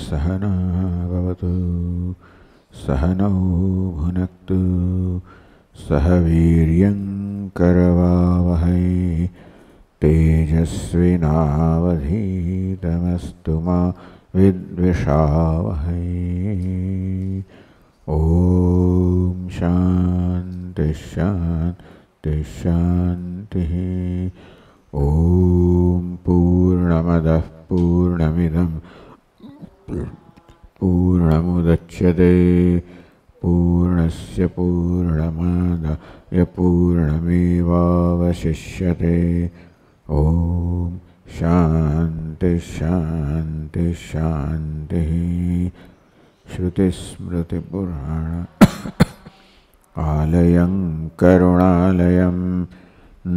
सहना भवतु सहनौ भुनक्तु सह वीर्यं करवावहै तेजस्विनावधीतमस्तु मा विद्विषावहै। ओम शांति शांति शांति। ओम पूर्णमदः पूर्णमिदं पूर्णमुदच्यते पूर्णस्य पूर्णमादाय पूर्णमेवावशिष्यते। ओम शांति शांति शांति। श्रुतिस्मृतिपुराण आलयं करुणालयं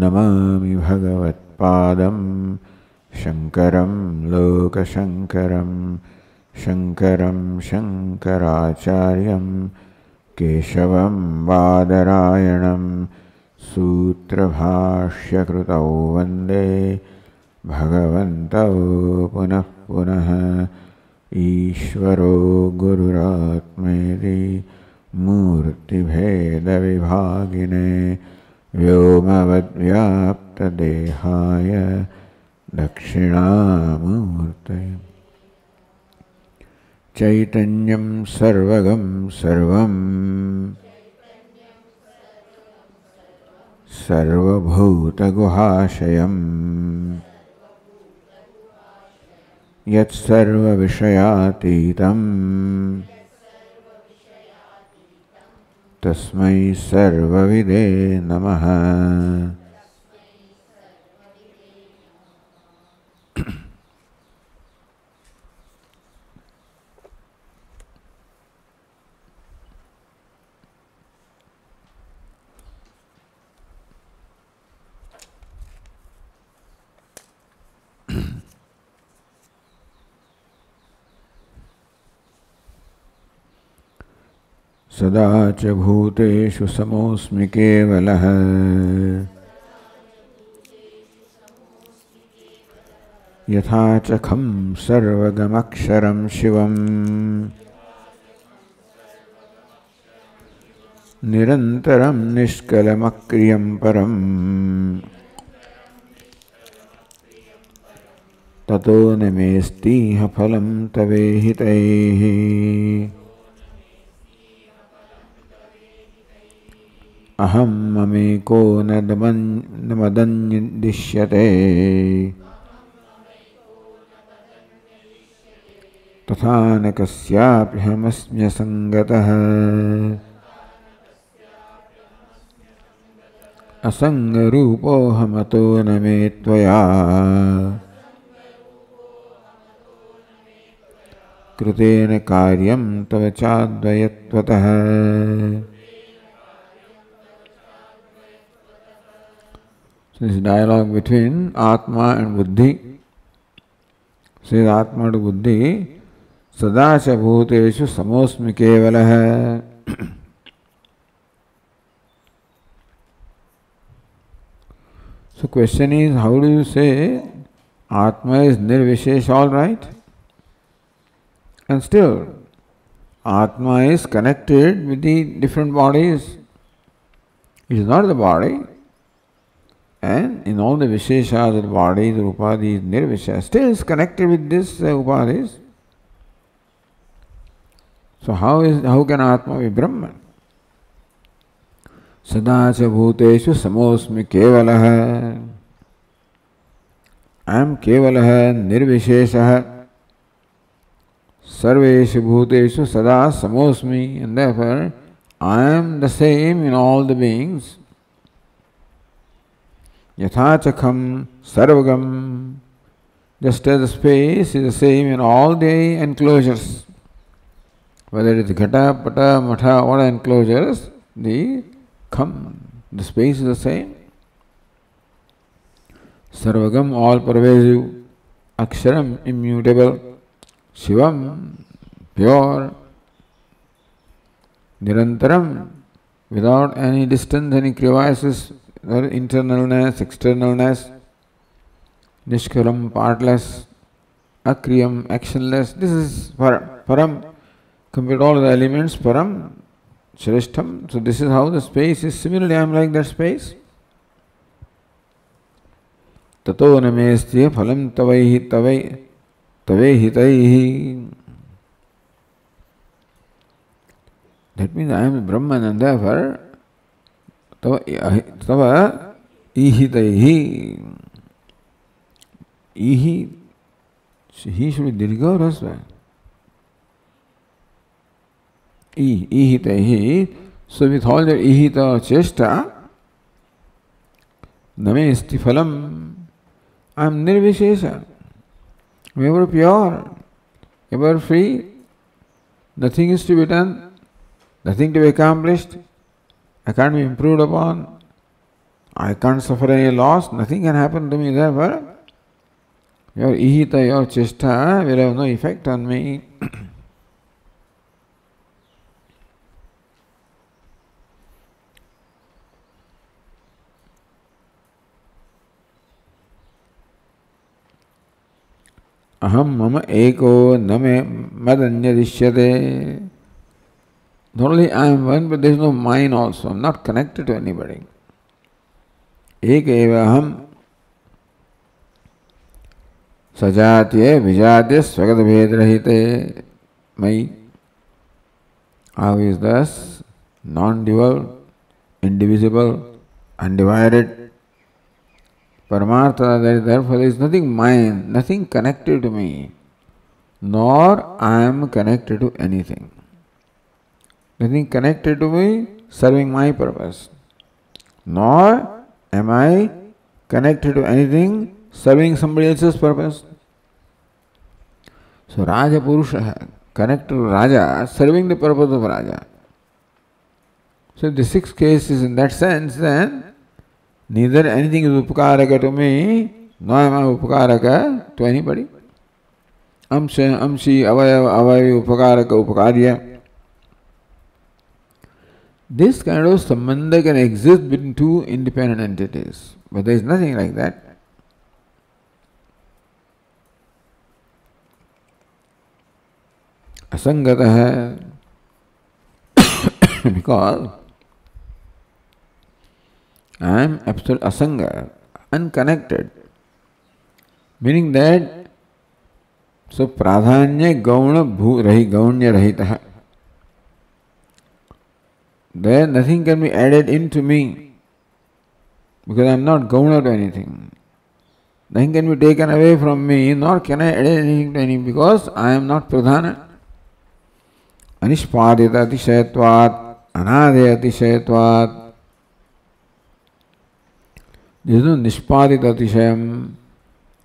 नमामि भगवत्पादं शङ्करं लोकशङ्करं शङ्करं शङ्कराचार्यं केशवं बादरायणं सूत्रभाष्यकृतौ वन्दे भगवन्तौ पुनः पुनः। ईश्वरो गुरुरात्मेति मूर्तिभेदविभागिने व्योमवद्व्याप्तदेहाय दक्षिणामूर्तये चैतन्यं सर्वगं सर्वं सर्वभूतगुहाशयम् यत्सर्वविषयातीतं तस्मै सर्वविदे नमः। सदा च भूतेषु समोऽस्मि केवलः यथा च खं सर्वगमक्षरं शिवम् निरन्तरं निष्कलमक्रियं परम् ततो न मेऽस्तीह फलं तवेहितैः। अहं ममेको न मदन्यदिश्यते तथा न कस्याप्यहमस्म्यसङ्गतः। असङ्गरूपोऽहमतो न मे त्वया कृतेन कार्यं तव चाद्वयत्वतः। This dialogue between Atma and Buddhi. Says Atma to Buddhi, Sadacha Bhuteshu Samosmi Kevalaha. So question is, how do you say Atma is Nirvishesh, all right? And still, Atma is connected with the different bodies. It is not the body. And in all the Visheshas of the body, the Upadhi is Nirvishesha, still is connected with this Upadhis. So how can Atma be Brahman? Sadacha Bhuteshu Samosmi Kevalaha. I am Kevalaha Nirvishesha. Sarveshu Bhuteshu Sada Samosmi. And therefore, I am the same in all the beings. Yathachakam sarvagam. Just as the space is the same in all the enclosures. Whether it is ghata, pata, matha, what enclosures, the space is the same. Sarvagam, all pervasive. Aksharam, immutable. Shivam, pure. Nirantaram, without any distance, any crevices, internalness, externalness. Nishkalam, partless. akriyam, actionless. This is param. Compared to all the elements, param, shreshtham. So this is how the space is. Similarly, I am like that space. Tato namestya phalam tavaihi tavehitaihi. That means I am Brahman and therefore tava ihitaihi. Ihi, he should be dirgha or rasva. Ihitaihi. So with all the ihita or chesta, namesti phalam. I am nirvishesha, ever pure, ever free. Nothing is to be done, nothing to be accomplished. I can't be improved upon. I can't suffer any loss. Nothing can happen to me. Therefore, your ihita, your chesta will have no effect on me. Aham mama eko name madanyadishyate. Not only I am one, but there is no mine also. I am not connected to anybody. Eka eva aham sajatye vijatye swagata bhedrahite mai. How is thus non-dual, indivisible, undivided. Paramartha, therefore there is nothing mine, nothing connected to me, nor I am connected to anything. Nothing connected to me serving my purpose, nor am I connected to anything serving somebody else's purpose. So Raja Purusha connected to Raja, serving the purpose of Raja. So the sixth case is in that sense, then neither anything is upakaraka to me, nor am I upakaraka to anybody. Amshi, avaya, upakaraka, upakarya. This kind of sambandha can exist between two independent entities, but there is nothing like that. Asangata hai, because I am absolute asanga, unconnected. Meaning that, so pradhanya gauna gaunya rahita. There nothing can be added into me, because I am not gauna to anything. Nothing can be taken away from me, nor can I add anything to anything, because I am not pradhana. Anishpadita atishayatvat, anade atishayatvat. There is no nishpadit atishayam.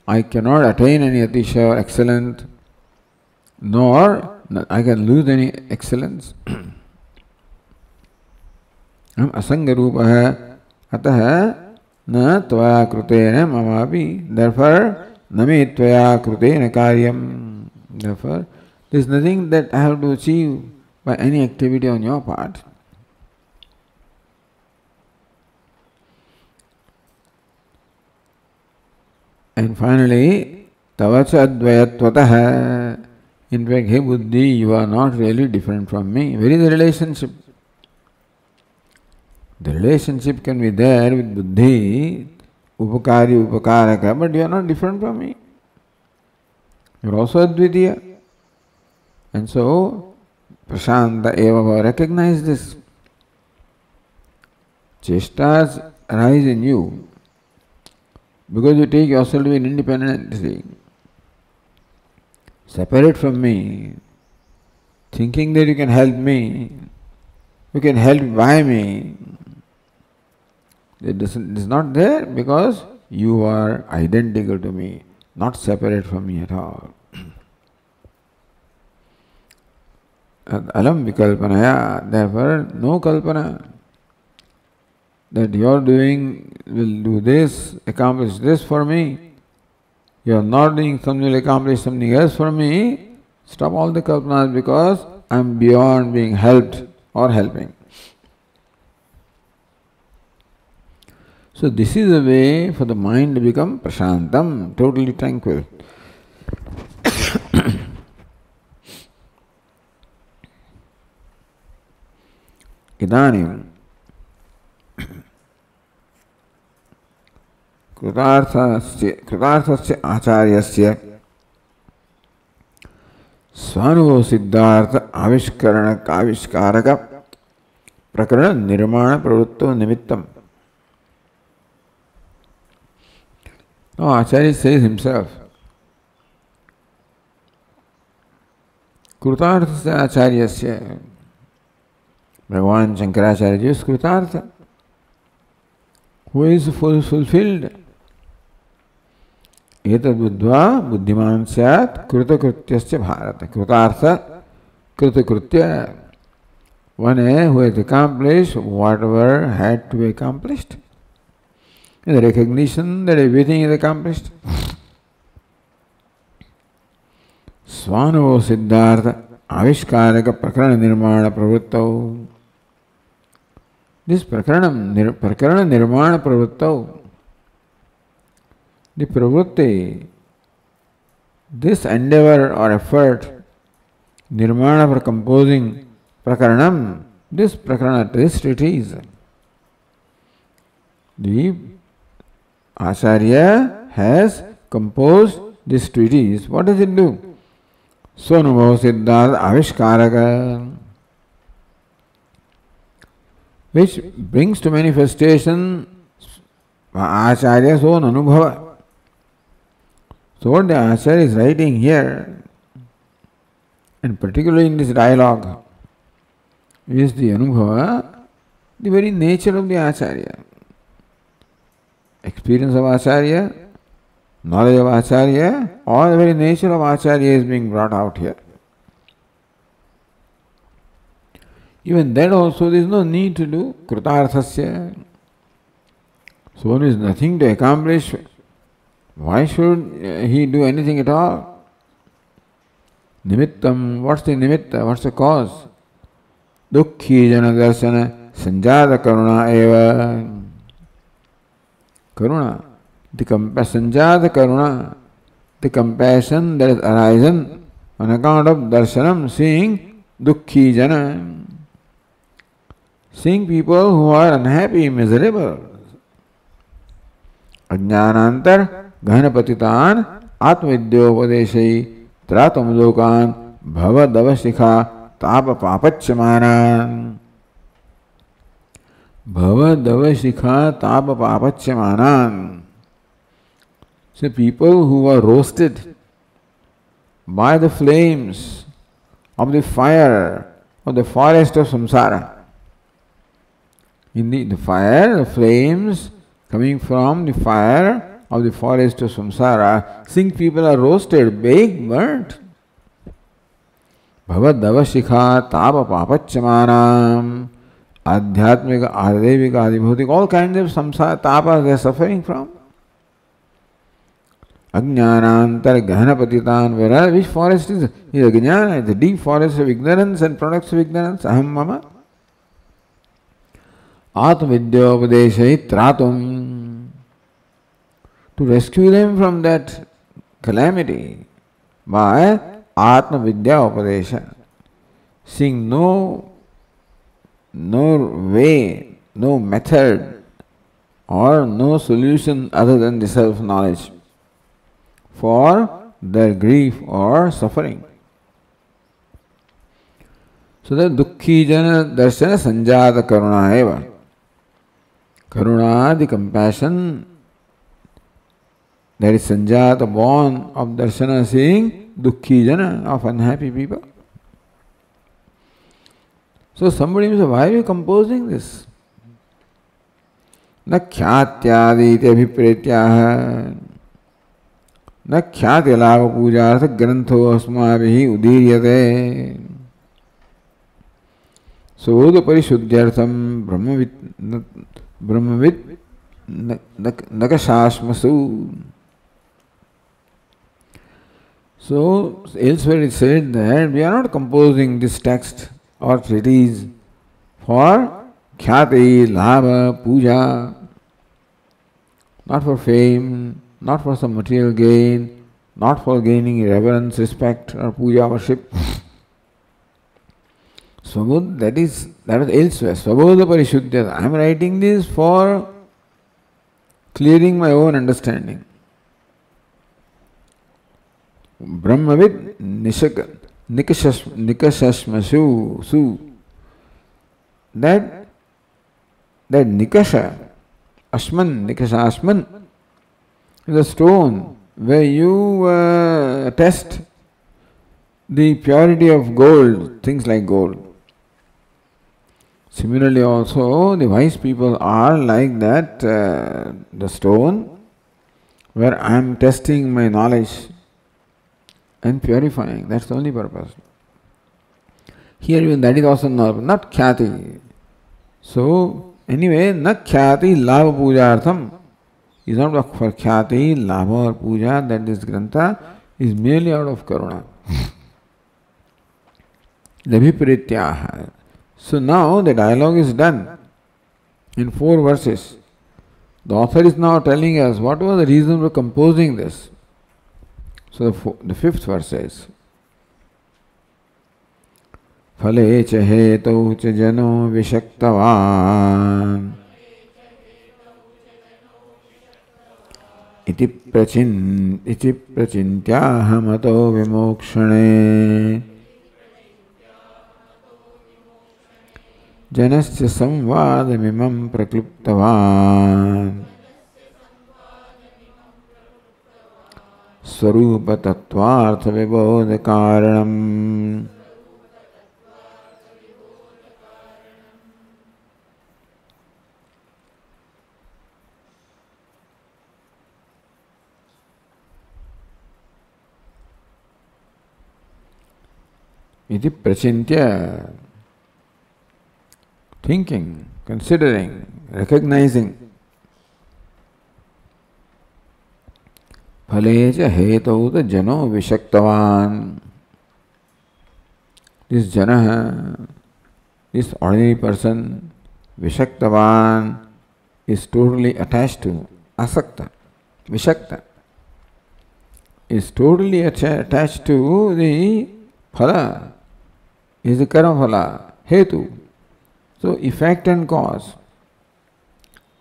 I cannot attain any atishaya or excellence, nor I can lose any excellence. Am asanga rupaha ataha na tvaya krutena mamapi. Therefore, nami tvaya krutena karyam. Therefore, there is nothing that I have to achieve by any activity on your part. And finally, tavacha advayatvataha. In fact, hey Buddhi, you are not really different from me. Where is the relationship? The relationship can be there with Buddhi, upakari, upakaraka, but you are not different from me. You are also Advitiya. And so, Prashanta eva, recognize this. Chestas arise in you because you take yourself to be an independent entity, separate from me, thinking that you can help me, you can help by me. It is not there because you are identical to me, not separate from me at all. Alam vikalpanaya, therefore no kalpana that you are doing will do this, accomplish this for me. You are not doing something will accomplish something else for me. Stop all the kalpanas because I am beyond being helped or helping. So this is a way for the mind to become prashantam, totally tranquil. Idanim कृतार्थस्य आचार्यस्य स्वानुभव Siddharth आविष्कारक प्रकरण निर्माण प्रवृत्तो निमित्तम. Now Acharya says himself, कृतार्थस्य आचार्यस्य, भगवान Shankaracharya ji is कृतार्थ, who is fulfilled. एतद् बुद्ध्वा बुद्धिमान् स्यात् कृतकृत्यस्य भारत. कृतार्थ, कृतकृत्य, one who has accomplished whatever had to be accomplished. The recognition that everything is accomplished. स्वानुभव Siddharth आविष्कारक प्रकरण निर्माण प्रवृत्तौ. This प्रकरण निर्माण प्रवृत्तौ, the pravrutti, this endeavor or effort, nirmana for composing prakaranam, this prakarana, this treatise, the Acharya has composed this treatise. What does it do? Swanubhava Siddhartha Avishkaraka, which brings to manifestation Acharya's own anubhava. So what the Acharya is writing here, and particularly in this dialogue, is the anubhava, the very nature of the Acharya. Experience of Acharya, knowledge of Acharya, or the very nature of Acharya is being brought out here. Even that also there is no need to do kritarthasya. So one is nothing to accomplish. Why should he do anything at all? Nimittam, what's the nimitta? What's the cause? Dukkhi jana darsana sanjata karuna eva. Karuna, the sanjata karuna, the compassion that is arisen on account of darshanam, seeing dukkhi jana, seeing people who are unhappy, miserable. Ajnanantar गहनपतितान आत्मविद्योपदेशै त्रातमलोकान भवदवशिखा ताप पापच्यमानान. भवदवशिखा ताप पापच्यमानान. So people who are roasted by the flames of the fire of the forest of samsara. In the fire, the flames coming from the fire of the forest of samsara, seeing people are roasted, baked, burnt. Bhavadavashikha tapa papacchamanam. Adhyatmika, adevika, adibhutik, all kinds of samsara tapas they are suffering from. Ajnanantar gahanapatitan, whereas which forest is Ajnana, the deep forest of ignorance and products of ignorance, aham mama. Atmavidyopadeshai tratum. To rescue them from that calamity by Atma Vidya Upadesha, seeing no way, no method or no solution other than the self-knowledge for their grief or suffering. So that dukkhi jana darshana sanjata karuna eva. Karuna, the compassion, that is sanjata, born of darshana, seeing dukkhi jana, of unhappy people. So somebody will say, why are you composing this? Na khyātyādi iti abhipretyaha. Na khyāti lāva pūjārtha grantho asmābihi udīryate. Sodha parishuddhyartham brahmavit nakashashmasu. So elsewhere it said that we are not composing this text or treatise for khyati, lava, puja, not for fame, not for some material gain, not for gaining reverence, respect or puja worship. Swabodha, that was elsewhere. Swabodha Parishuddhyata. I am writing this for clearing my own understanding. Brahmavid Nikashashmasu Su. That Nikasha, Nikasha Ashman is a stone where you test the purity of gold, things like gold. Similarly also, the wise people are like that, the stone where I am testing my knowledge and purifying. That's the only purpose. Here even that is also not khyati. So, anyway, na khyati lava pujartham is not for khyati, lava or puja, that this grantha is merely out of karuna. Labhiprityaha. So now the dialogue is done in 4 verses. The author is now telling us what was the reason for composing this. So the 5th verse says, Phale cha hetau cha jano vishaktavan iti prachintyaahamato vimokshane janasya samvadamimam prakluptavan Swarupa tattvartha vibodha karanam. Iti prachintya, thinking, considering, recognizing. Phaleja hetauta jano vishaktavan. This jana, this ordinary person, vishaktavan, is totally attached to, asakta, vishakta, is totally attached to the phala, is the karma phala, hetu. So effect and cause.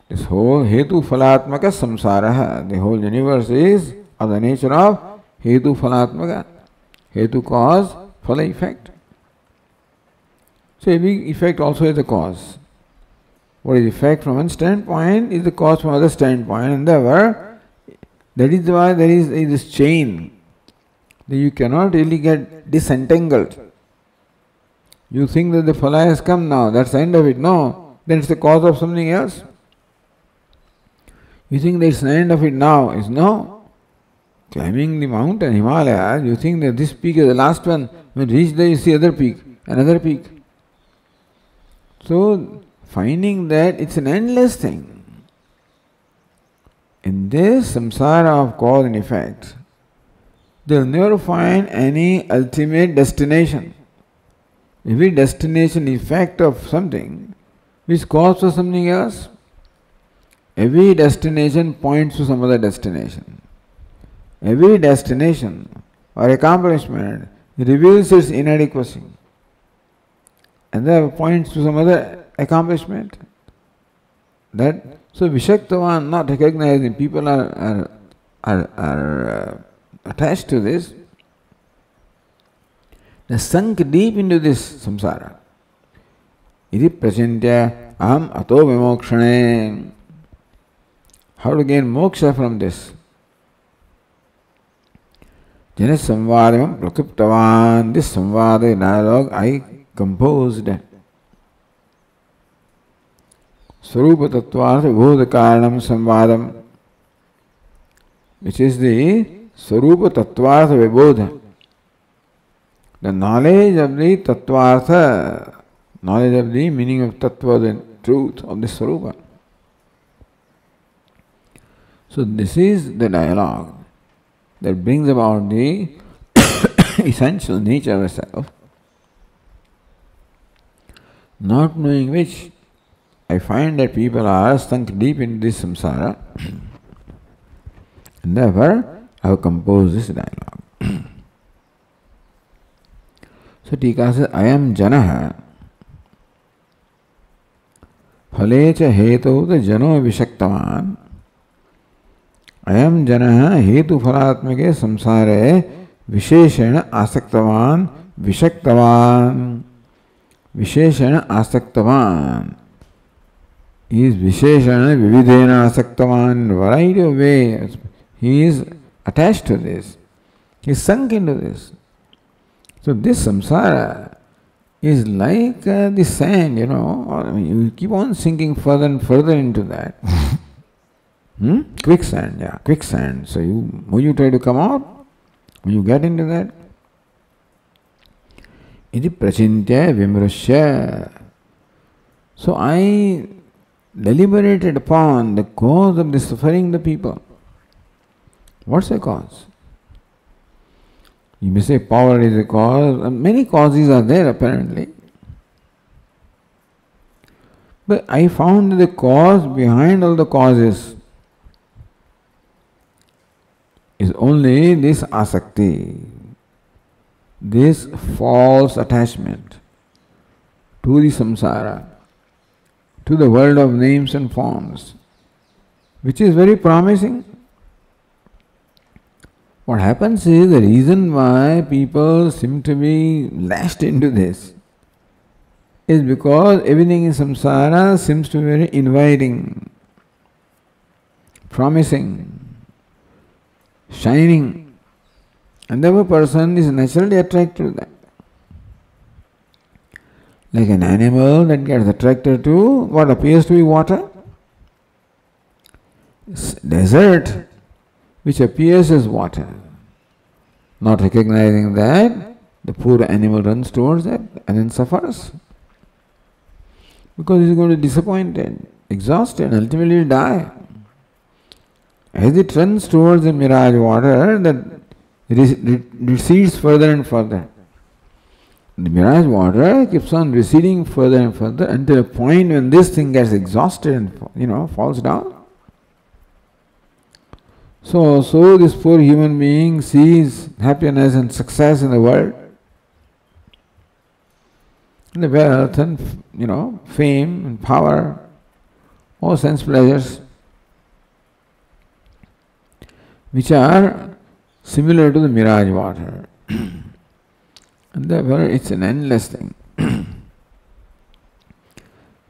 This whole hetu phalatmaka samsara, the whole universe is of the nature of hetu phalatmaka. Hetu cause, phala effect. So every effect also is the cause. What is effect from one standpoint is the cause from other standpoint, and therefore that is why there is this chain that you cannot really get disentangled. You think that the phala has come now, that's the end of it. No, then it's the cause of something else. You think that it's the end of it now, is no. Climbing the mountain, Himalaya, you think that this peak is the last one. When you reach there, you see other peak, another peak. So, finding that it's an endless thing. In this samsara of cause and effect, they'll never find any ultimate destination. Every destination effect of something which cause for something else. Every destination points to some other destination. Every destination or accomplishment reveals its inadequacy and then points to some other accomplishment. So Vishaktavan, not recognizing, people are attached to this. They sunk deep into this samsara. Iti prachintya aham ato vimokshane. How to gain moksha from this? Jana samvadam prakluptavan. This samvada dialogue I composed. Swarupa tattvartha vibodha karanam samvadam, which is the Swarupa tattvartha vibodha. The knowledge of the tattvartha, knowledge of the meaning of tattva, the truth of the Swarupa. So this is the dialogue that brings about the essential nature of the self, not knowing which I find that people are sunk deep in this samsara, and therefore I have composed this dialogue. So Tika says, I am Janaha. phale cha hetu jano vishaktavan. Ayam janaha hetu phalatmake samsare visheshena asaktavan vishaktavan. Visheshena asaktavan. He is visheshena vividhena asaktavan in a variety of ways. He is attached to this. He is sunk into this. So this samsara is like the sand, you keep on sinking further and further into that. Quicksand, quicksand. So when you try to come out, when you get into that, iti prachintya vimrashya. So I deliberated upon the cause of the suffering the people. What's the cause? You may say power is the cause. Many causes are there apparently. But I found the cause behind all the causes is only this asakti, this false attachment to the samsara, to the world of names and forms, which is very promising. What happens is, the reason why people seem to be lashed into this is because everything in samsara seems to be very inviting, promising, shining, and the person is naturally attracted to that. Like an animal that gets attracted to what appears to be water, desert which appears as water. Not recognizing that, the poor animal runs towards that and then suffers. Because he is going to be disappointed, exhausted, and ultimately die. As it runs towards the mirage water, that recedes further and further. The mirage water keeps on receding further and further until a point when this thing gets exhausted and falls down. So this poor human being sees happiness and success in the world, the wealth and fame and power, all sense pleasures, which are similar to the mirage water. And therefore it's an endless thing.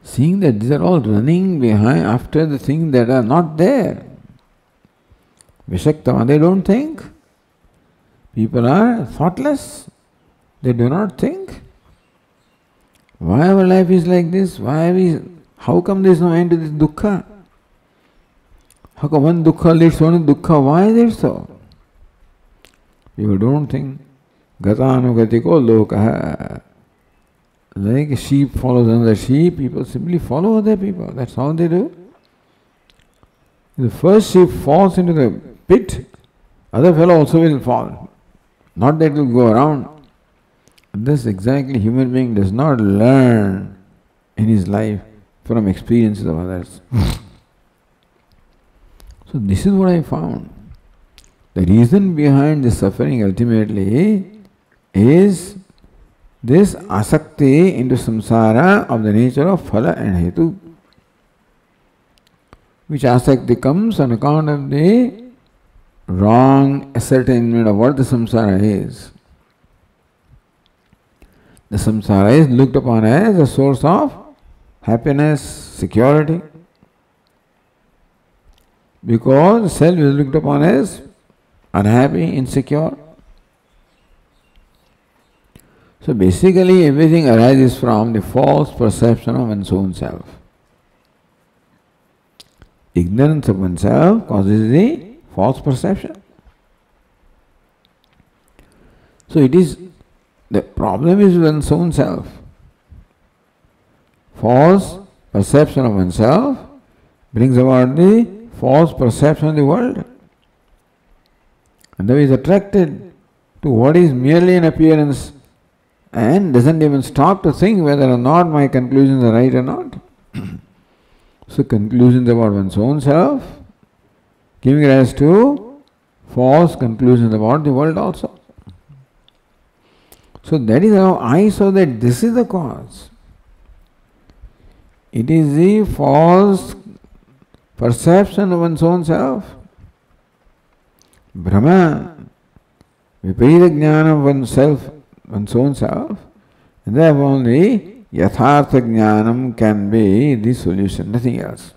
Seeing that these are all running behind after the things that are not there. Vishaktama, they don't think. People are thoughtless. They do not think. Why our life is like this? How come there is no end to this dukkha? How come one dukkha leads to another dukkha? Why is it so? People don't think. Gatanugatiko lokaha. Like a sheep follows another sheep, people simply follow other people. That's all they do. If the first sheep falls into the pit, other fellow also will fall. Not that it will go around. This exactly human being does not learn in his life from experiences of others. So this is what I found. The reason behind the suffering ultimately is this asakti into samsara of the nature of phala and hetu, which asakti comes on account of the wrong ascertainment of what the samsara is. The samsara is looked upon as a source of happiness, security, because self is looked upon as unhappy, insecure. So basically everything arises from the false perception of one's own self. Ignorance of oneself causes the false perception. So the problem is one's own self. False perception of oneself brings about the false perception of the world. And though he is attracted to what is merely an appearance and doesn't even stop to think whether or not my conclusions are right or not. So conclusions about one's own self giving rise to false conclusions about the world also. So that is how I saw that this is the cause. It is the false perception of one's own self. Brahma, viparita jnana of oneself, one's own self, and therefore only yathartha jnanam can be the solution, nothing else.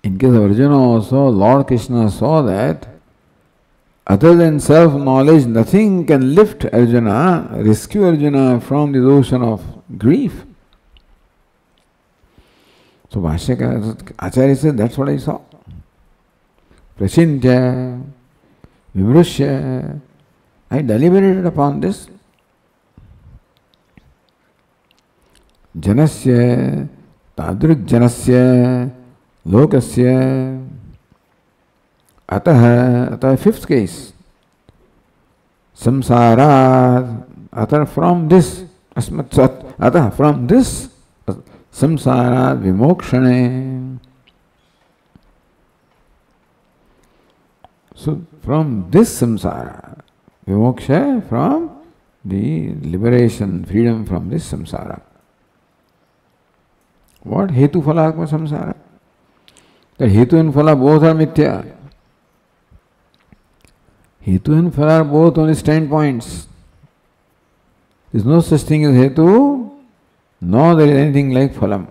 In case of Arjuna also, Lord Krishna saw that other than self-knowledge, nothing can lift Arjuna, rescue Arjuna from the ocean of grief. So Bhashyakara Acharya said, that's what I saw. Prachintya, Vimrushya, I deliberated upon this. Janasya, Tadruk Janasya, Lokasya, Ataha, fifth case. Samsara, Ataha from this, Ataha from this, Samsara Vimokshane. So from this samsara, vimoksha from the liberation, freedom from this samsara. What? Hetu phala samsara. That hetu and phala both are mithya. Hetu and phala are both only standpoints. There is no such thing as hetu, nor there is anything like phalam.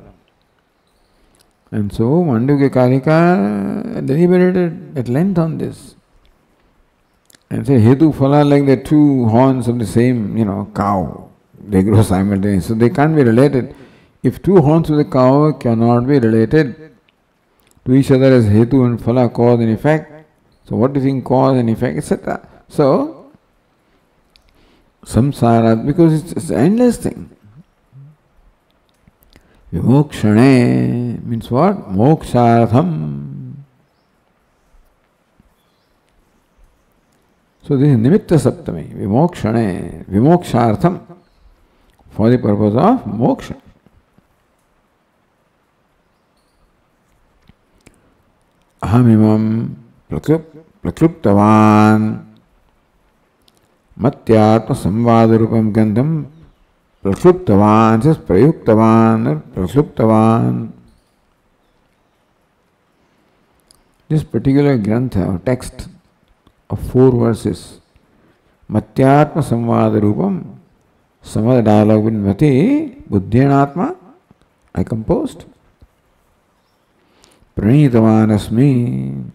And so Mandukya Karika deliberated at length on this. And say hetu phala like the two horns of the same, cow. They grow simultaneously. So they can't be related. If two horns of the cow cannot be related to each other as hetu and phala, cause and effect, so what do you think cause and effect, etc. So, samsara, because it's an endless thing. Vimokshane means what? Mokshartham. So this is Nimitta Saptami. Vimokshane, Vimokshartham, for the purpose of moksha. Ahamimam prakluptavan matyatma samvadarupam gandham prakluptavan, says prayuktavan or prakluptavan. This particular grantha or text of 4 verses, Matyatma Samvadarupam, some of the dialogue with Mati, Buddhyanatma, I composed. Pranitavan Asmi,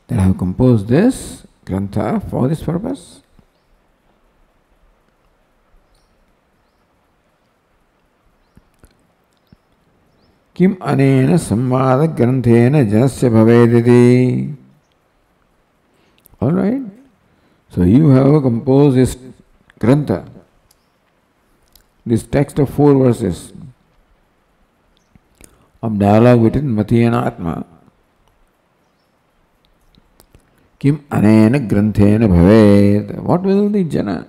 that I have composed this grantha for this purpose. Kim anena samvada granthena janasya bhavediti. All right. So you have composed this grantha, this text of 4 verses of dialogue between Mati and Atma. Kim anena granthena bhaved. What will the jana?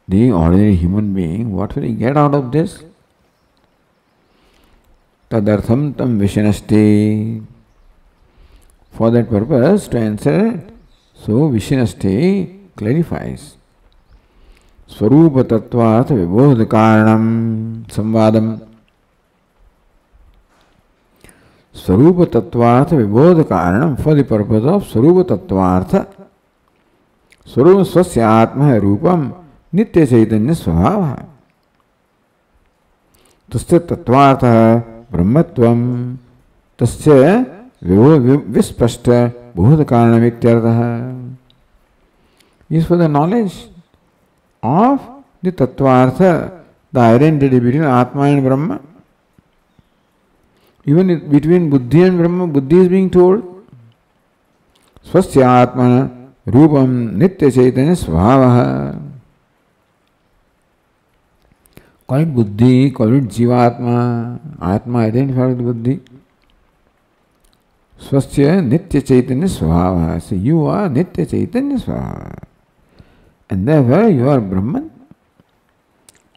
The ordinary human being, what will he get out of this? Tadartham tam vishinasti. For that purpose, to answer, so vishinasti clarifies. Swarupa tattvat vibodha karanam samvadam. Swarupa tattvat vibodha karanam, for the purpose of Swarupa tattvartha. Swarupa swasya atma rupam नित्य चैतन्य स्वभाव है तस्य तत्वार्थः ब्रह्मत्वं तस्य विस्पष्ट बोध कारणमित्यर्थः is for the knowledge of the tattvartha, the identity between Atma and Brahma. Even between Buddhi and Brahma, Buddhi is being told swasya atma rupam nitya chaitanya svabhavah. Call it Buddhi, call it Jivatma. Atma identified with Buddhi. Swasya Nitya Chaitanya Svabhava. So you are Nitya Chaitanya Svabhava. And therefore you are Brahman.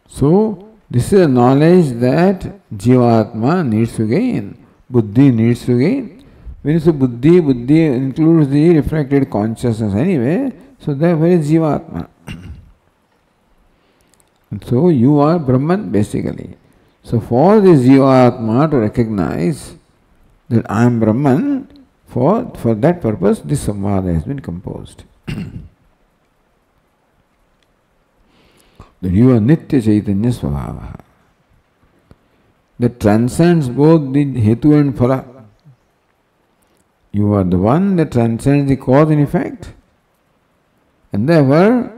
So this is a knowledge that Jivatma needs to gain. Buddhi needs to gain. When you say Buddhi, Buddhi includes the reflected consciousness anyway. So therefore is Jivatma. And so you are Brahman basically. So for this Jivatma to recognize that I am Brahman, for that purpose this samvada has been composed. That you are Nitya Chaitanya Svabhava. That transcends both the Hetu and Phala. You are the one that transcends the cause and effect. And therefore,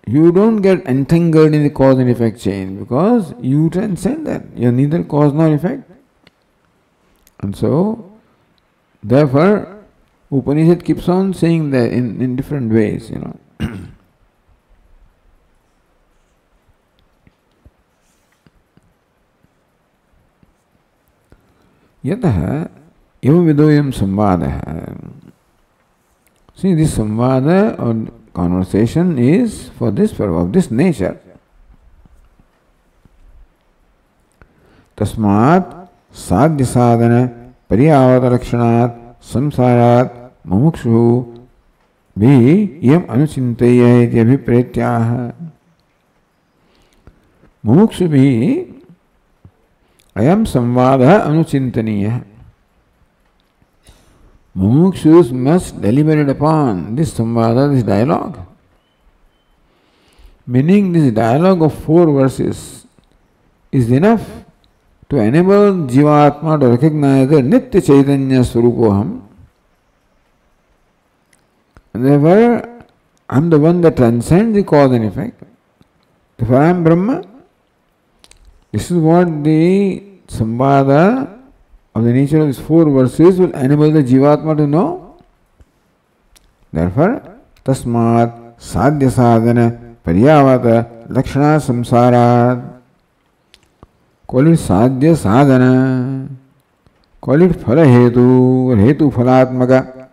you don't get entangled in the cause and effect chain because you transcend that. You are neither cause nor effect. And so, therefore, Upanishad keeps on saying that in different ways, you know. Yataha evam vidoyam samvada. See, this samvada or conversation is for this purpose, of this nature. Tasmat sadhya sadhana pariyavata lakshanat samsarat mumukshu bhi yam anuchinteya iti abhipretyaha. Mumukshu bhi ayam samvada anuchintaniya. Mumukshus must deliberate upon this samvada, this dialogue. Meaning this dialogue of 4 verses is enough to enable Jivatma to recognize the Nitya Chaitanya Swarupoham. And therefore, I am the one that transcends the cause and effect. Therefore, I am Brahma. This is what the samvada of the nature of these 4 verses will enable the Jivatma to know. Therefore, Tasmat Sadhya Sadhana Paryavata Lakshana Samsarat. Call it Sadhya Sadhana. Call it Phala Hetu or Hetu Phalatmaka.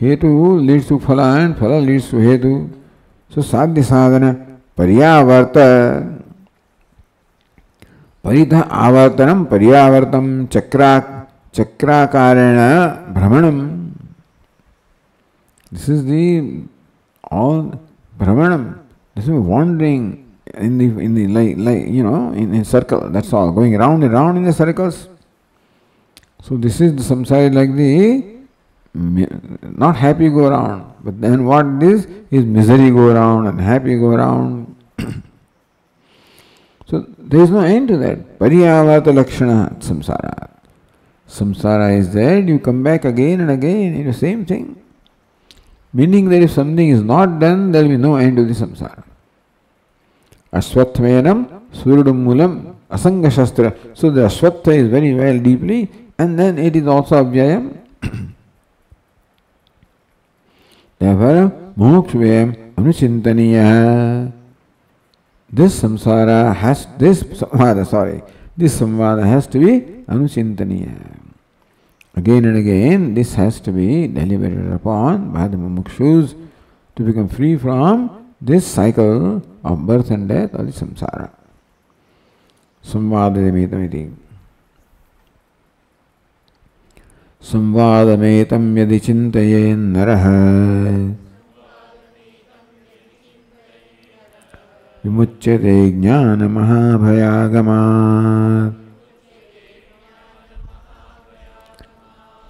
Hetu leads to Phala and Phala leads to Hetu. So Sadhya Sadhana Paryavarta. Paritha avartanam paryavartam chakrakarena brahmanam. This is the all brahmanam. This is wandering in the like you know in circle. That's all, going round and round in the circles. So this is the samsara, like the not happy go around, but then what it is misery go around and happy go around. So there is no end to that. Pariyavata lakshana samsara. Samsara is there, you come back again and again in the same thing. Meaning that if something is not done, there will be no end to the samsara. Aswatthayanam surudam mulam asanga shastra. So the aswattha is very well deeply, and then it is also abhyayam. Therefore, mokshvayam anuchintaniya. This samvada has to be anuchintaniya. Again and again, this has to be deliberated upon by the mumukshus to become free from this cycle of birth and death or the samsara. Samvadametam iti. Samvadametam yadi chintayen naraha vimuchyate jnana mahabhayagamat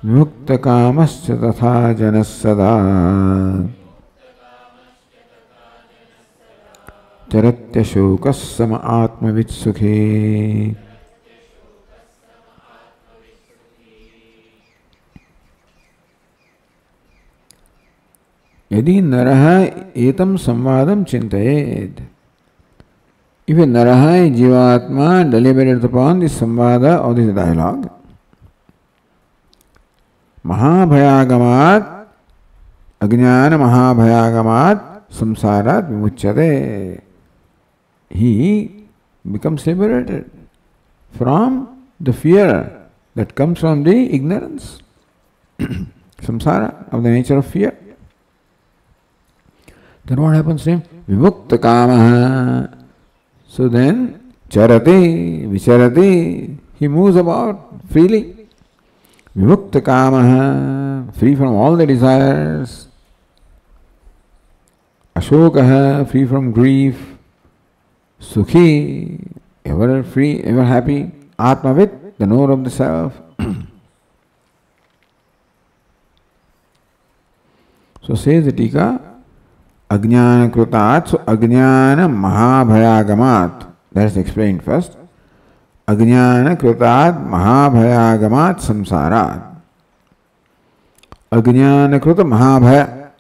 vimukta kamasya tatha janas sada charatya shokas sama atmavit sukhe. Yadi naraha etam samvadam chintayed. If a Naraha, Jivatma, deliberates upon this samvada or this dialogue, Mahabhayagamat, Ajnana Mahabhayagamat, Samsarat Vimuchyate. He becomes liberated from the fear that comes from the ignorance, samsara, of the nature of fear. Then what happens to him? Vimukta kamaha. So then, charati, vicharati, he moves about freely. Vimukta kamaha, free from all the desires. Ashokaha, free from grief. Sukhi, ever free, ever happy. Atmavit, the knower of the self. So says the Tika, Ajnana Krutat, so Ajnana Mahabhayagamat. That's explained first. Ajnana Krutat Mahabhayagamat Samsarat. Ajnana Kruta Mahabhaya.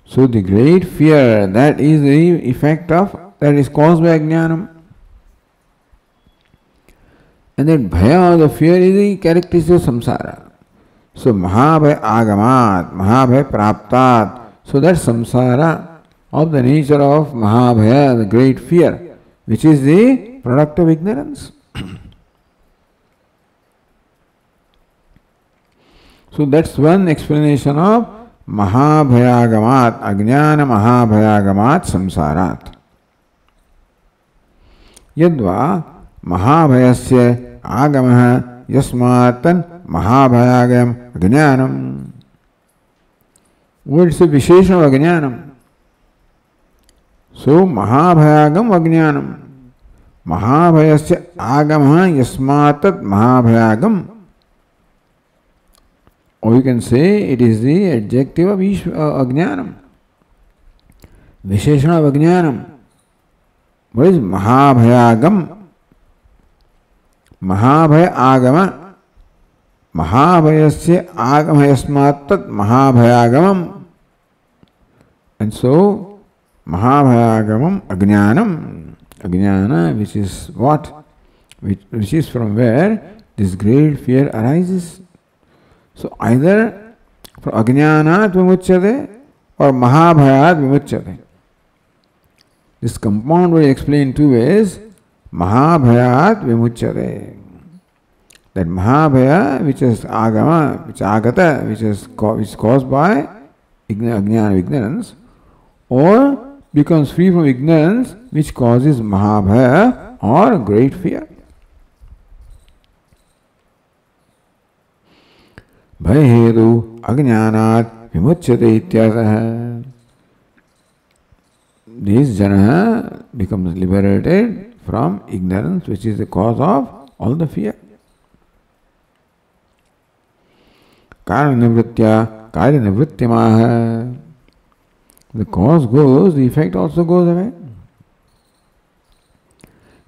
So the great fear, that is the effect of, that is caused by Ajnanam. And that Bhaya, the fear, is the characteristic of Samsara. So Mahabhaya Agamat, Mahabhaya Praptat. So that Samsara of the nature of Mahabhaya, the great fear, which is the product of ignorance. So that's one explanation of Mahabhayagamat, Ajnana Mahabhayagamat Samsarat. Yadva Mahabhayasya Agamaha Yasmatan Mahabhayagam Ajnanam. What's the Vishesham of Ajnanam? So Mahabhayagam Ajnanam. Mahabhayasya Agamaha Yasmatat Mahabhayagam. Or you can say it is the adjective of Ajnanam. Visheshana of Ajnanam. What is Mahabhayagam? Mahabhaya Agama. Mahabhayasya Agama Yasmatat Mahabhayagamam. And so Mahabhayagamam Ajnanam. Ajnana, which is what? Which is from where this great fear arises. So either from Ajnanat Vimuchyate or Mahabhayat Vimuchyate. This compound will explain two ways. Mahabhayat Vimuchyate. That Mahabhaya, which is Agama, which is Agata, which is caused by Ajnana, ignorance, or becomes free from ignorance, which causes Mahabhaya or great fear. Bhayedu Ajnanat Vimuchyate ityartha. This jana becomes liberated from ignorance, which is the cause of all the fear. Karanavritya Karanavrittimaha. The cause goes, the effect also goes away.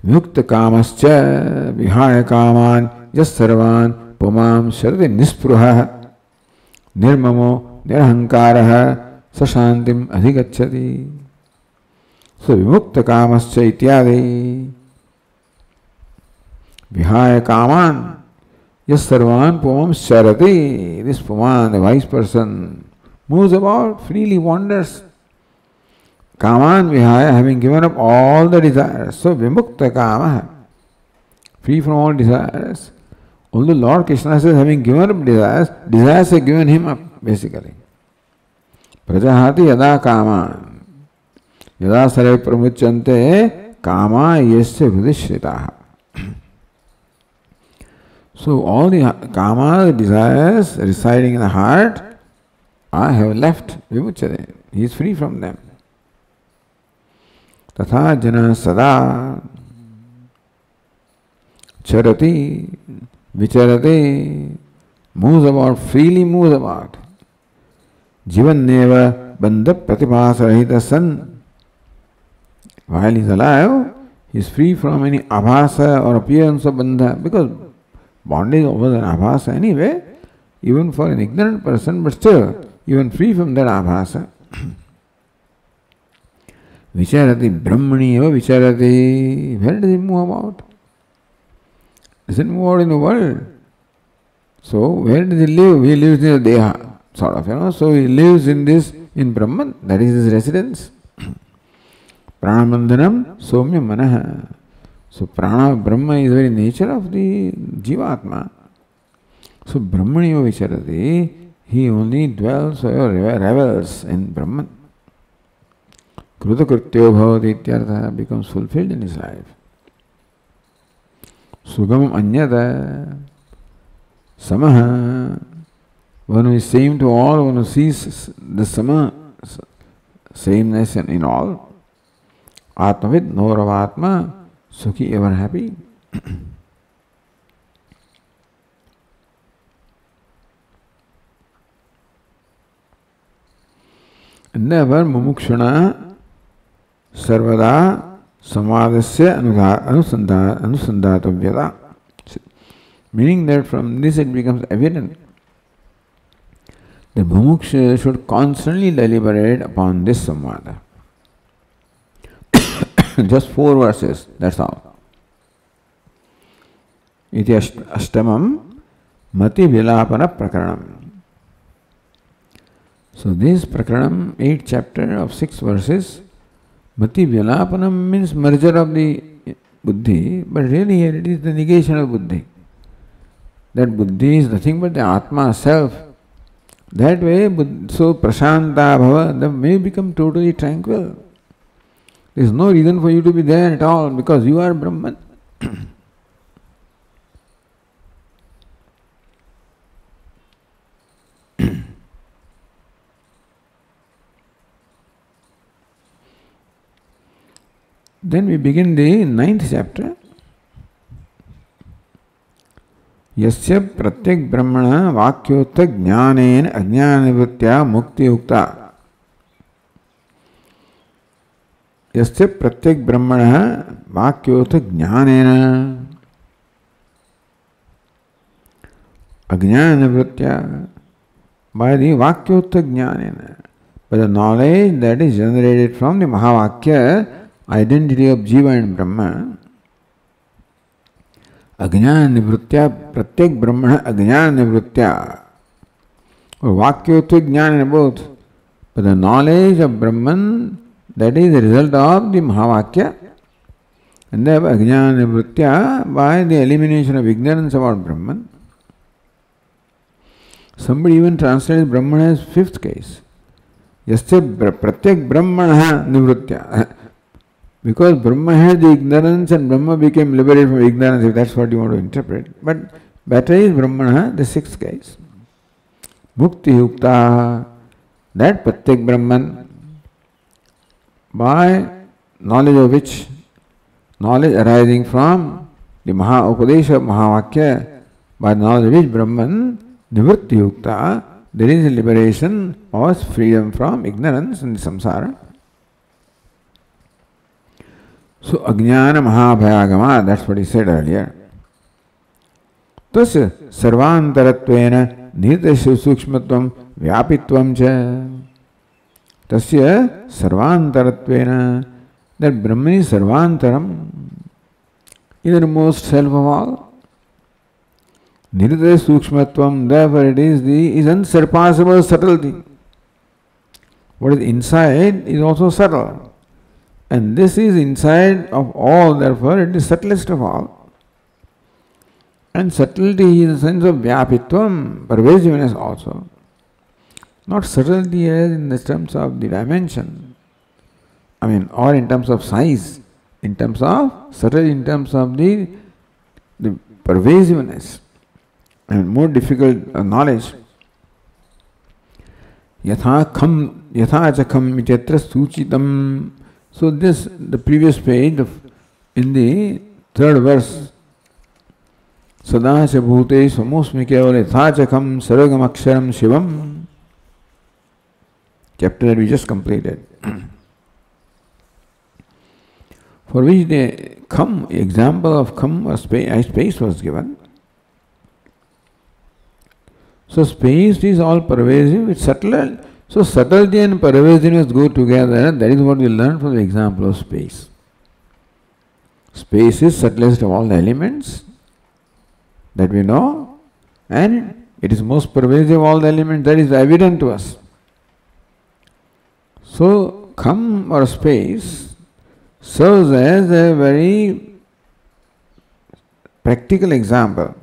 Mukta kamascha vihaya kaman yassarvan pumam shardi nispruha nirmamo nirahankaraha sashantim adhigacchati. So vimukta kamascha ityadi vihaya kaman yassarvan pumam sharati. This puman, the wise person, moves about, freely wanders. Kaman vihaya, having given up all the desires. So vimukta kama, free from all desires. Although Lord Krishna says, having given up desires, desires have given him up, basically. Prajahati yada kama, yada sarve pramuchyante kama yasya hridishritaha. So all the kama, the desires residing in the heart, have left vimuchyate. He is free from them. Tatha jana sada charati vicharati, moves about, freely moves about. Jivan neva bandha pratibhasa rahita san. While he is alive, he is free from any abhasa or appearance of bandha, because bondage was an abhasa anyway, even for an ignorant person, but still, even free from that abhasa. Vicharati brahmani eva vicharati. Where does he move about? Doesn't move out in the world. So where does he live? He lives in the deha, sort of, So he lives in this, in Brahman, that is his residence. Pranabandhanam somya manaha. So prana, Brahma is the very nature of the Jivatma. So brahmani eva vicharati, he only dwells or revels in Brahman. Krutakrityo bhavati ityartha, becomes fulfilled in his life. Sugamam anyata. Samaha, one who is same to all, one who sees the sama, sameness in all. Atmavid, knower of Atma, Sukhi, ever happy. Never mumukshana sarvada samadasya anusandhatavyada. Meaning that from this it becomes evident the mumuksha should constantly deliberate upon this samvada. Just 4 verses, that's all. Iti ashtamam mati vilapana prakaranam. So this prakaranam, 8th chapter of 6 verses, mati vilapanam means merger of the buddhi, but really here it is the negation of buddhi. That buddhi is nothing but the Atma self. That way, so prashanta bhava, the may become totally tranquil. There is no reason for you to be there at all because you are Brahman. Then we begin the 9th chapter. Yasya pratyek brahmana vakyota jnanen ajnanivritya mukti ukta. Yasya pratyek brahmana vakyota jnanena ajnanivritya, by the vakyota jnanena, by the knowledge that is generated from the Mahavakya, identity of Jiva and Brahma. Ajnana nivritya, pratyek brahmana ajnana nivritya. Or vakyotva jnana both. But the knowledge of Brahman, that is the result of the Mahavakya. And thereby ajnana nivritya, by the elimination of ignorance about Brahman. Somebody even translates Brahman as 5th case. Yasya pratyek brahmana nivritya. Because Brahma had the ignorance and Brahma became liberated from ignorance, if that's what you want to interpret. But better is Brahmana, the 6th case. Mukti yukta, that pratyek Brahman, by knowledge of which, knowledge arising from the Upadesha of Mahavakya, by knowledge of which Brahman, nivritti yukta, there is a liberation or freedom from ignorance in the samsara. So, Ajnana Mahabhayagama, that's what he said earlier. Tasya sarvantaratvena nirtasya sukshmatvam vyapitvam cha. Tasya sarvantaratvena, that Brahman is sarvantaram, innermost self of all. Nirtasya sukshmatvam, therefore it is the unsurpassable subtlety. What is inside is also subtle. And this is inside of all, therefore it is subtlest of all. And subtlety is the sense of vyapitvam, pervasiveness also. Not subtlety as in the terms of the dimension, or in terms of size, in terms of subtlety, in terms of the pervasiveness and more difficult knowledge. Yatha chakam ityatra suchitam. So this, the previous page, in the 3rd verse, Sadasya bhute samosmi kevale thachakam saragam aksharam shivam, chapter that we just completed, for which the example of or space was given. So space is all pervasive, it's subtle. So subtlety and pervasiveness go together. That is what we learn from the example of space. Space is subtlest of all the elements that we know, and it is most pervasive of all the elements. That is evident to us. So kham or space serves as a very practical example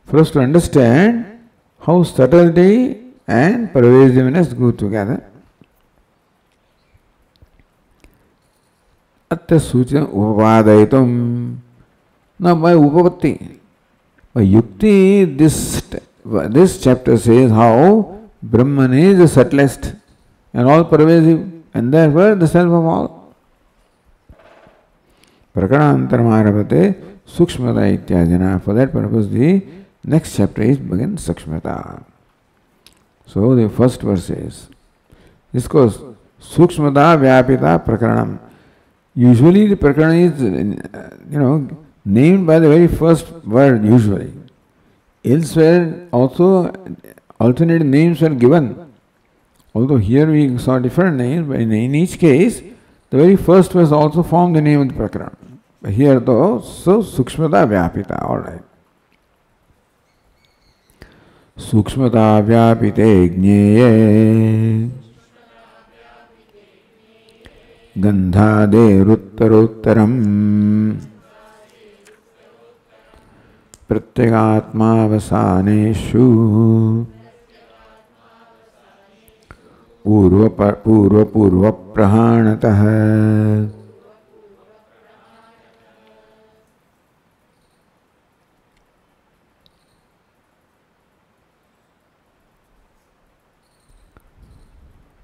for us to understand how subtlety and pervasiveness go together. Atta sucham upavadayitam. Now by upapatti, By Yukti, this chapter says how Brahman is the subtlest and all pervasive, and therefore the self of all. Prakanantaram Sukshmata ityajana. For that purpose, the next chapter is begin Sukshmata. So the first verse is, this goes Sukshmata Vyapita Prakaranam. Usually the Prakarana is, named by the very first word usually. Elsewhere also alternate names are given. Although here we saw different names, but in each case, the very first verse also formed the name of the Prakarana. But here though, so Sukshmata Vyapita, alright. Sukshmata Vyapite Gneye Gandhade Ruttarottaram Pratyagaatmavasaneshu Purva Prahanatah.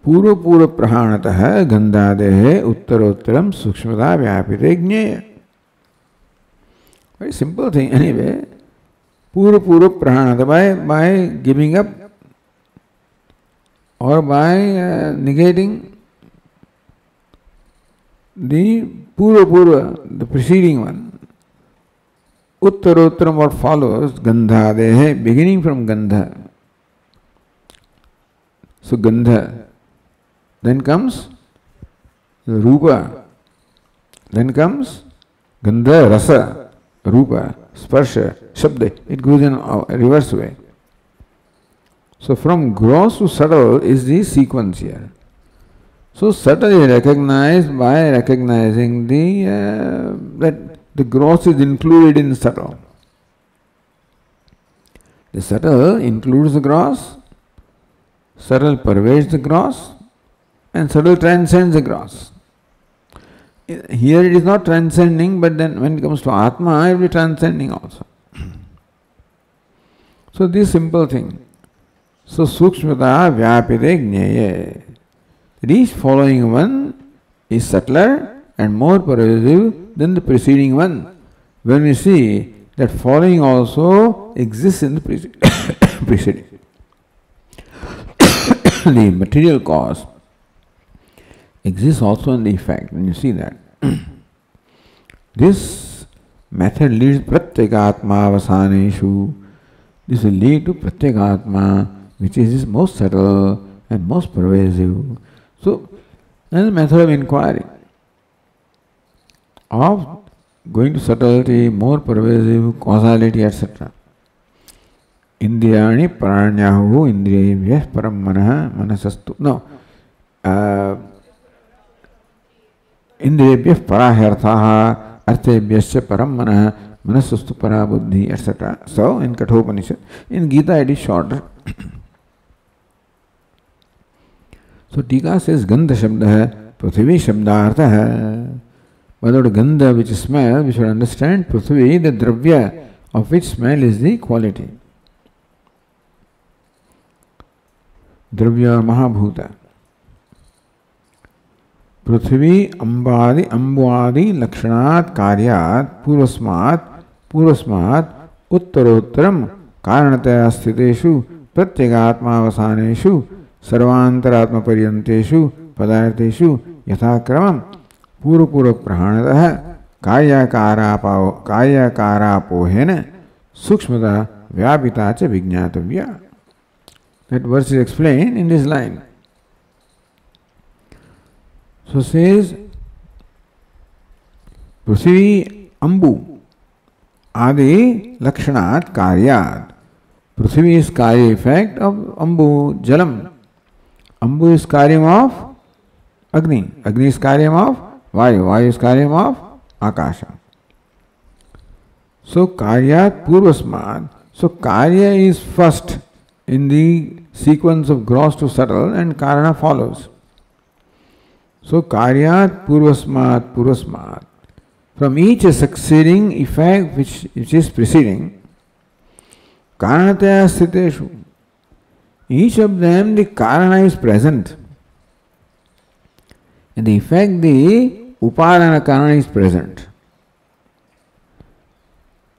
Purva Prahanatah Gandhadehe Uttarottaram Sukshmata Vyapite Gneye. Very simple thing anyway. Purva Prahanatah, by giving up or by negating the Purva, the preceding one. Uttarottaram, what follows, Gandhadehe, beginning from Gandha. So Gandha. Then comes Rupa. Then comes Gandha, Rasa, Rupa, Sparsha, Shabda. It goes in a reverse way. So from gross to subtle is the sequence here. So subtle is recognized by recognizing that the gross is included in subtle. The subtle includes the gross, subtle pervades the gross, and subtle transcends the gross. Here it is not transcending, but then when it comes to Atma, it will be transcending also. So this simple thing. So Sukshmata Vyapite Gneye. Each following one is subtler and more pervasive than the preceding one. When we see that following also exists in the preceding. The material cause exists also in the effect, when you see that. This method leads Pratyekatma Vasaneshu. This will lead to Pratyekatma, which is most subtle and most pervasive. So, that is a method of inquiry, of going to subtlety, more pervasive, causality, etc. Indriyani paranyahu indriyevyah param manaha manasastu. No. Indriyevyah parahyarthaha arthebhyascha param manaha manasastu para buddhi, etc. So, in Kathopanishad, in Gita it is shorter. So, Tika says Gandha Shabda Prithvi Shabdartha. Without Gandha, which is smell, we should understand Prithvi, the dravya of which smell is the quality. Dravya Mahabhuta. Prithvi Ambadi Ambuadi Lakshanat Karyat Purvasmat Uttarottaram Karanataya Sthiteshu Pratyegatma Vasaneshu Sarvantaratma Paryanteshu Padarteshu Yathakramam Pura Prahanatah Karyakarapohena Sukshmata Vyapita cha Vijñatavya. That verse is explained in this line. So says Prithvi Ambu Adi Lakshanat Karyat. Prithvi is Karya effect of Ambu, Jalam. Ambu is Karyam of Agni. Agni is Karyam of Vayu. Vayu is Karyam of Akasha. So Karyat Purvasmat. So Karya is first in the sequence of gross to subtle, and Karana follows. So Karyat Purvasmat. From each succeeding effect which is preceding, karanataya sthiteshu. Each of them, the karana is present. And the effect, the upadana karana is present.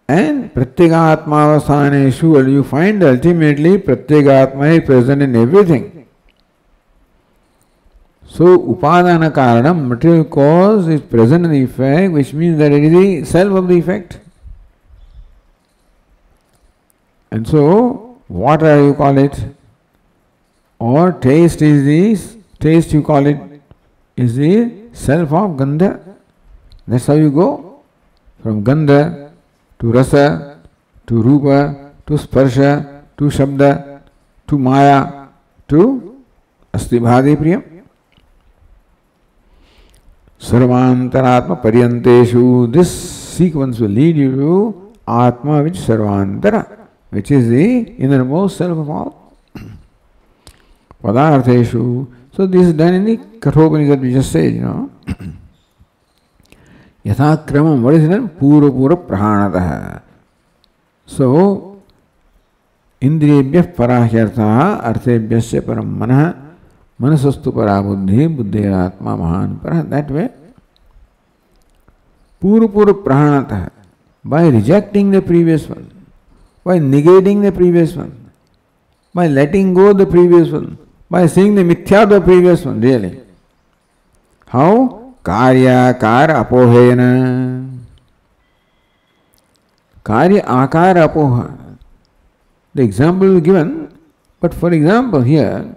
And pratyegatmavasthaneshu, you find ultimately pratyegatma is present in everything. So upadana karanam, material cause, is present in the effect, which means that it is the self of the effect. And so, water you call it, or taste is the taste you call it, is the self of gandha. That's how you go from gandha to rasa, to rupa, to sparsha, to shabda, to maya, to astibhadi priyam. Sarvantaratma paryanteshu. This sequence will lead you to Atma, which sarvantara, which is the innermost self of all. Padartheshu. So this is done in the Kathopanishad we just said, Yathakramam, what is it? Pura prahanatah. So, indriyebhyah parahyartha, arthebhyasya param manah, manasastu para buddhi, buddhiratma mahan para. That way, pura prahanatah, by rejecting the previous one, by negating the previous one, by letting go the previous one, by seeing the mithya of the previous one, really. How? Karya akara apohena. Karya akara apoha. The example is given, but for example here,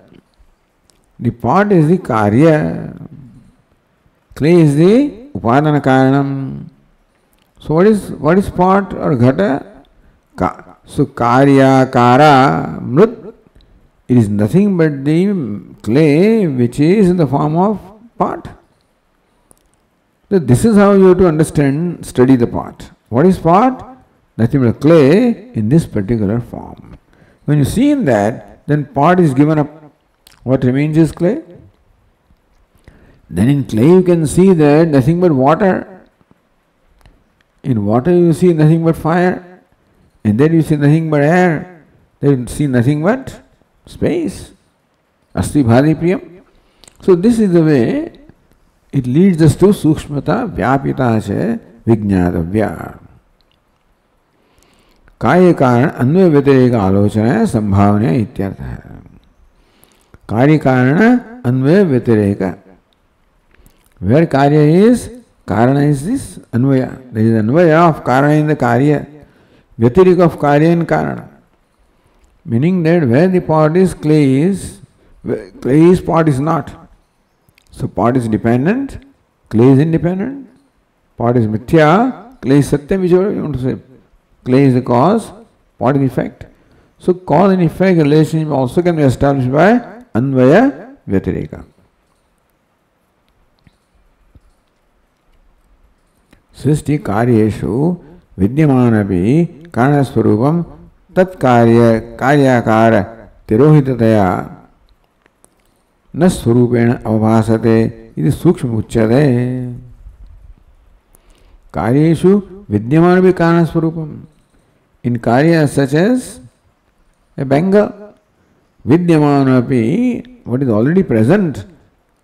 the pot is the karya, clay is the upadana karanam. So what is pot or ghata? So karya akara mrut, it is nothing but the clay which is in the form of pot. So this is how you have to understand, study the pot. What is pot? Nothing but clay in this particular form. When you see in that, then pot is given up. What remains is clay. Then in clay you can see that nothing but water. In water you see nothing but fire. And then you see nothing but air. Then you see nothing but space. Asti bhadi priyam. So this is the way it leads us to sukshmata vyapita se vijnatavya. Karya karana अन्वय व्यतिरेक आलोचना संभावना इत्यर्थ है. Karya karana अन्वय व्यतिरेक. Where karya is, karana is this anvaya. There is anvaya of karana in the karya, vyatirika of karya in karana. Meaning that where the pot is, clay is pot is not. So pot is dependent, clay is independent. Pot is mithya, clay is satyam, whichever you want to say. Clay is the cause, pot is the effect. So cause and effect relationship also can be established by anvaya vyatireka. Srishti karyeshu vidyamanapi karanasvarupam tat karyakara tirohitataya न स्वरूपेण अवभासते इति सूक्ष्म उच्यते. कार्येषु विद्यमान भी कारण स्वरूपम. In karya such as a bangle, vidyamana api, what is already present,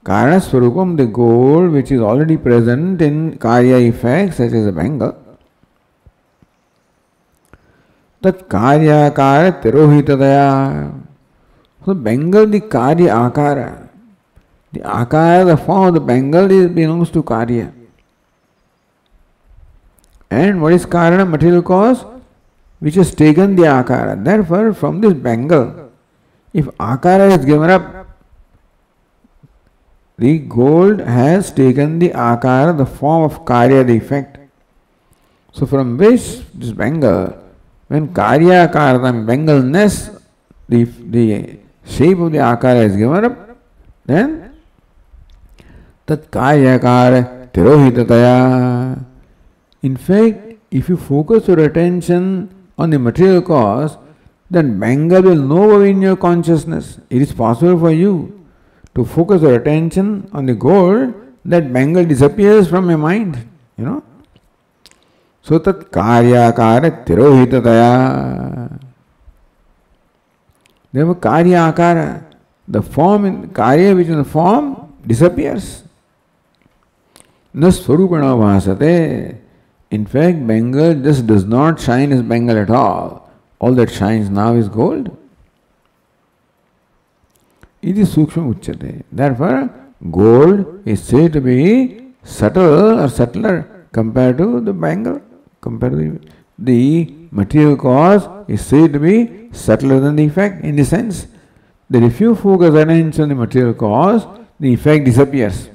karana swarupam, the gold which is already present in karya effect such as a bangle. Tat karya akara tirohitataya. So bangle, the karya akara. The akara, the form of the bangle belongs to karya. And what is karana? Material cause which has taken the akara. Therefore, from this bangle, if akara is given up, the gold has taken the akara, the form of karya, the effect. So from which this bangle, when karya akara, the bangleness, the shape of the akara is given up, then tat karyakara tirohitataya. In fact, if you focus your attention on the material cause, then bangle will no more in your consciousness. It is possible for you to focus your attention on the gold, that bangle disappears from your mind, So tat karyakara tirohitataya. Therefore, karya akara, the form in karya which is the form disappears. Na swarupana bhasate. In fact, Bengal just does not shine as Bengal at all. All that shines now is gold. It is sukshma uchyate. Therefore, gold is said to be subtle or subtler compared to the Bengal. Compared to the material cause is said to be subtler than the effect, in the sense that if you focus attention on the material cause, the effect disappears.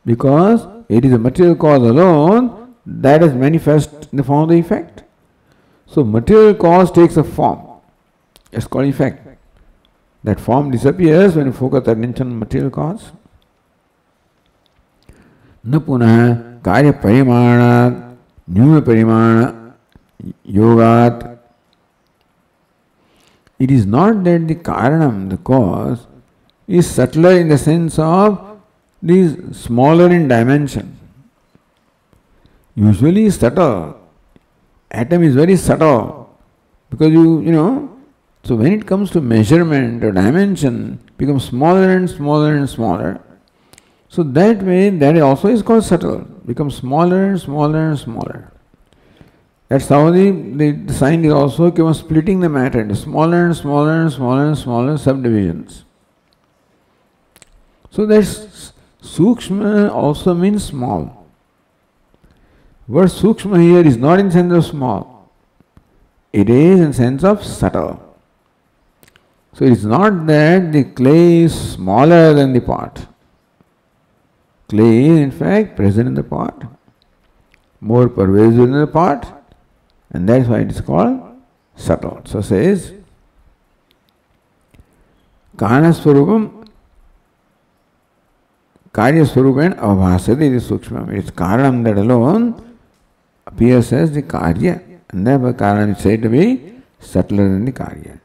Because it is the material cause alone that is manifest in the form of the effect. So material cause takes a form. It's called effect. That form disappears when you focus attention on material cause. Na punah karya parimana nyuna parimana yogat. It is not that the karanam, the cause, is subtler in the sense of these smaller in dimension. Usually subtle. Atom is very subtle because so when it comes to measurement or dimension, it becomes smaller and smaller and smaller. So that way, that also is called subtle, becomes smaller and smaller and smaller. That's how the science is also keep on splitting the matter into smaller and smaller and smaller and smaller subdivisions. So that's sukshma also means small. Word sukshma here is not in sense of small. It is in sense of subtle. So it is not that the clay is smaller than the pot. Clay is in fact present in the pot, more pervasive in the pot, and that's why it is called subtle. So says, Kana Swarupam Karya Swarupen Avasati is Sukshma. It is Karanam that alone appears as the Karya, and therefore Karanam is said to be subtler than the Karya.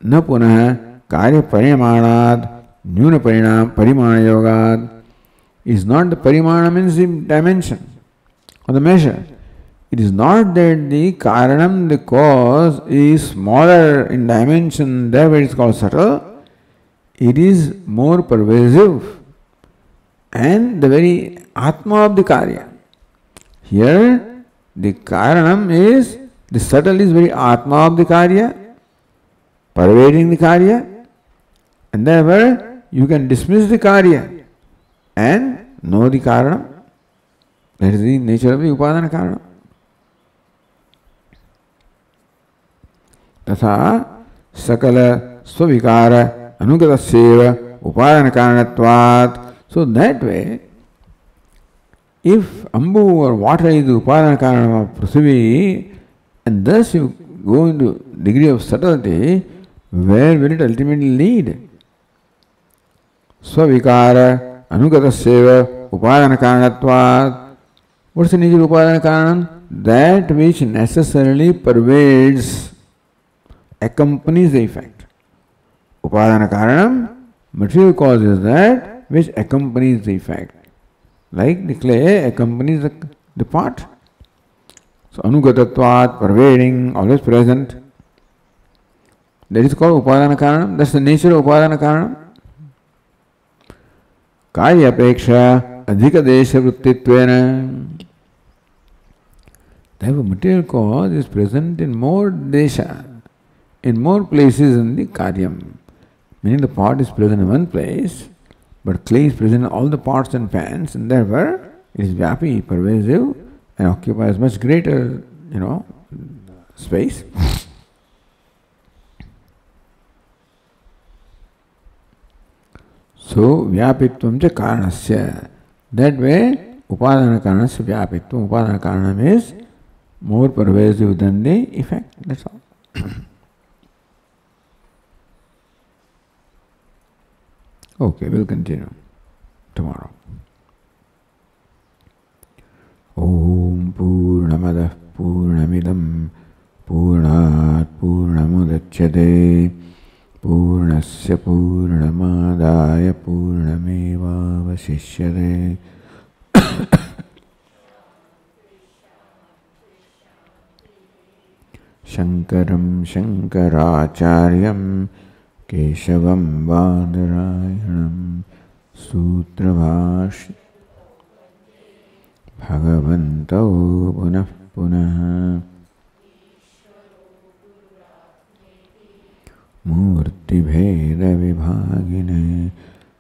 Na punah karya parimanad nyuna parimana yogad. Is not the parimana means the dimension or the measure. It is not that the karanam, the cause, is smaller in dimension, therefore it is called subtle. It is more pervasive and the very atma of the karya. Here the karanam is, the subtle is very atma of the karya, pervading the karya, and therefore you can dismiss the karya and know the karanam. That is the nature of the upadana karanam. Tatha sakala swavikara anugatasyeva upadana karanatvat. So that way, if ambu or water is the upadana karanam of Prithvi, and thus you go into degree of subtlety, where will it ultimately lead? Swavikara anugatasyeva upadana karanatvat. What is the nature of upadana karanam? That which necessarily pervades, accompanies the effect. Upadana karanam, material cause is that which accompanies the effect. Like the clay accompanies the pot. So anugatatvat, pervading, always present. That is called upadana karanam. That's the nature of upadana karanam. Karya apeksha adhika desha vrittitvena. Therefore, material cause is present in more desha, in more places in the karyam. Meaning the pot is present in one place, but clay is present in all the pots and pans, and therefore it is vyapi, pervasive, and occupies much greater, space. So, vyapitvam cha karanasya. That way, upadana karanasya vyapitvam. Upadana karanam is more pervasive than the effect. That's all. Okay, we'll continue tomorrow. Om Purnamadah Purnamidam Purnat Purnamudachyate Purnasya Purnamadaya Purnameva Vasishyate. शङ्करं शङ्कराचार्यं केशवं बादरायणं सूत्रभाष्य भगवन्तौ पुनः पुनः मूर्तिभेदविभागिने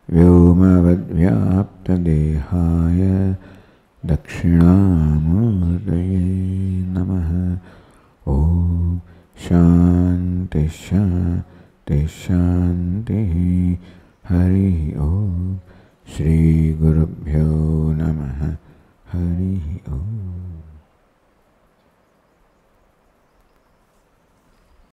व्योमवद्व्याप्तदेहाय दक्षिणामूर्तये नमः। ॐ शान्ति शान्ति शान्तिः। हरि ॐ श्रीगुरुभ्यो नमः। हरि ॐ।